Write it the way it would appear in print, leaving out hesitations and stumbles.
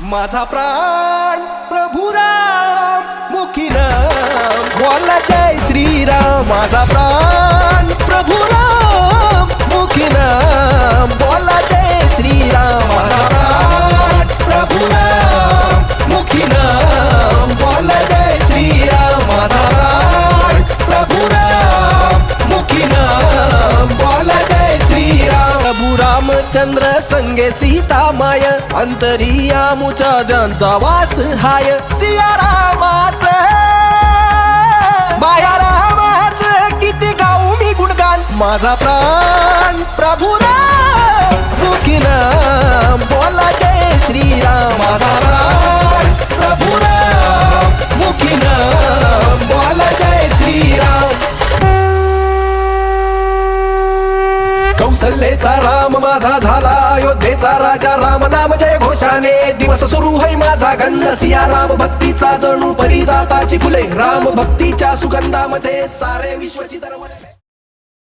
माझा प्राण प्रभु राम मुखी नाम बोला जय श्रीराम। माझा प्राण प्रभु राम मुखी नाम बोला जय श्रीराम। माझा प्राण प्रभु राम मुखी नाम बोला जय श्रीराम। माझा प्राण प्रभु राम मुखी नाम बोला जय श्रीराम। प्रभु रामचंद्र संगे सीता माय अंतरियामुच्या ज्यांचा वास हाय। सिया रामाच माया रामाच किती गाऊ मी गुणगान। माझा प्राण प्रभु राम मुखी नाम बोला जय श्रीराम। माझा प्राण प्रभु राम मुखी नाम बोला जय श्रीराम। कौशल्याचा राम माझा झाला अयोध्येचा राजा। राम नाम जय घोषाने दिवस सुरू है माझा गंध। सिया राम भक्तीचा जणू परिजाताची फुले। राम भक्तीच्या सुगंधामध्ये सारे विश्वची दरवळ।